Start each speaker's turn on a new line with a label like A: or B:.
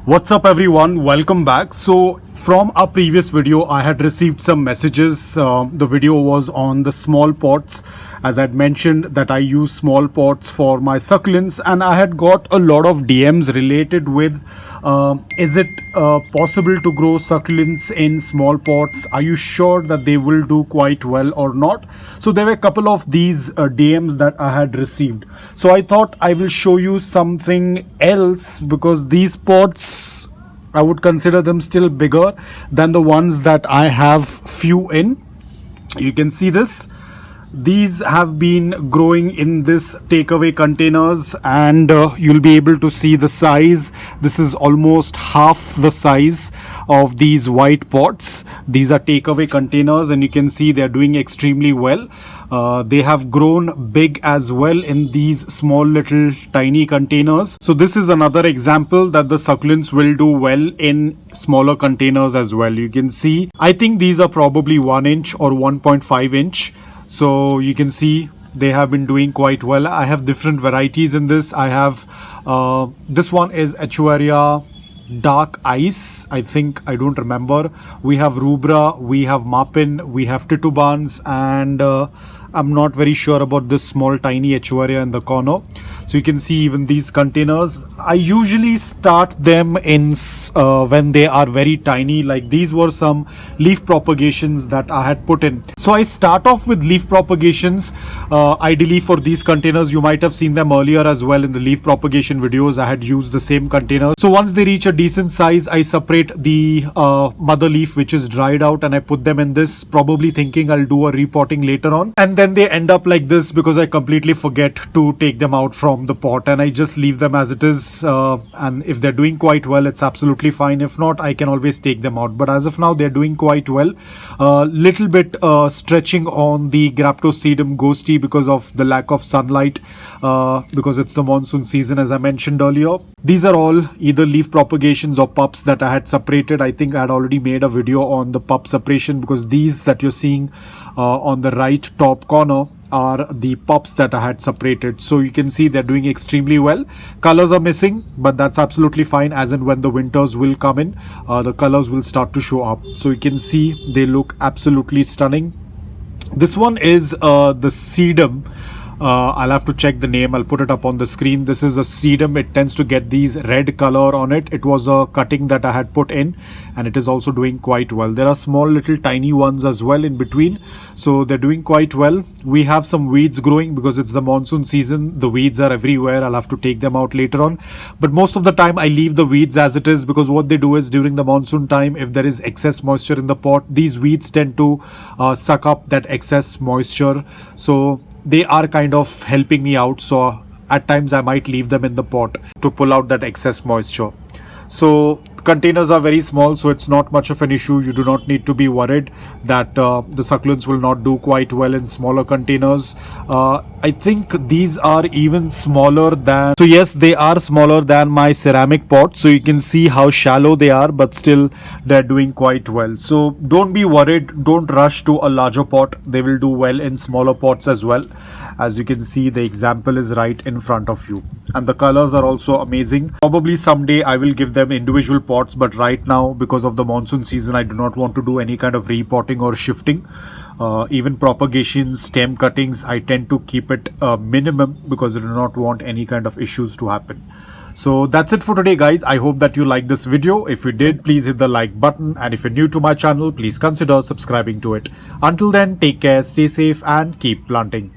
A: What's up everyone, welcome back. So from our previous video I had received some messages. The video was on the small pots, as I had mentioned that I use small pots for my succulents, and I had got a lot of DMs related with is it possible to grow succulents in small pots? Are you sure that they will do quite well or not? So there were a couple of these DMs that I had received. So I thought I will show you something else, because these pots, I would consider them still bigger than the ones that I have few in. You can see this. These have been growing in this takeaway containers, and you'll be able to see the size. This is almost half the size of these white pots. These are takeaway containers, and you can see they're doing extremely well. They have grown big as well in these small little tiny containers. So this is another example that the succulents will do well in smaller containers as well. You can see, I think these are probably 1 inch or 1.5 inch. So you can see they have been doing quite well. I have different varieties in this. I have this one is haworthia dark ice, I think, I don't remember. We have rubra, we have marpin, we have titubans, and I'm not very sure about this small tiny haworthia in the corner. So you can see even these containers, I usually start them in when they are very tiny. Like these were some leaf propagations that I had put in. So I start off with leaf propagations. Ideally for these containers, you might have seen them earlier as well in the leaf propagation videos. I had used the same container. So once they reach a decent size, I separate the mother leaf which is dried out, and I put them in this, probably thinking I'll do a repotting later on. And then they end up like this because I completely forget to take them out from the pot, and I just leave them as it is. And if they're doing quite well, it's absolutely fine. If not, I can always take them out. But as of now, they're doing quite well. Little bit stretching on the Graptosedum ghosty because of the lack of sunlight, because it's the monsoon season, as I mentioned earlier. These are all either leaf propagations or pups that I had separated. I think I had already made a video on the pup separation, because these that you're seeing on the right top corner are the pups that I had separated. So you can see they're doing extremely well. Colors are missing, but that's absolutely fine, as in when the winters will come in, the colors will start to show up. So you can see they look absolutely stunning. This one is the sedum. I'll have to check the name. I'll put it up on the screen. This is a sedum. It tends to get these red color on it. It was a cutting that I had put in, and it is also doing quite well. There are small little tiny ones as well in between, so they're doing quite well. We have some weeds growing because it's the monsoon season. The weeds are everywhere. I'll have to take them out later on, but most of the time I leave the weeds as it is, because what they do is during the monsoon time, if there is excess moisture in the pot, these weeds tend to suck up that excess moisture. So they are kind of helping me out. So at times I might leave them in the pot to pull out that excess moisture. So containers are very small, so it's not much of an issue. You do not need to be worried that the succulents will not do quite well in smaller containers. I think these are even smaller than, so yes, they are smaller than my ceramic pot. So you can see how shallow they are, but still they're doing quite well. So don't be worried. Don't rush to a larger pot. They will do well in smaller pots as well. As you can see, the example is right in front of you, and the colors are also amazing. Probably someday I will give them individual pots, but right now, because of the monsoon season, I do not want to do any kind of repotting or shifting. Even propagation, stem cuttings, I tend to keep it minimum, because I do not want any kind of issues to happen. So that's it for today, guys. I hope that you liked this video. If you did, please hit the like button, and if you're new to my channel, please consider subscribing to it. Until then, take care, stay safe, and keep planting.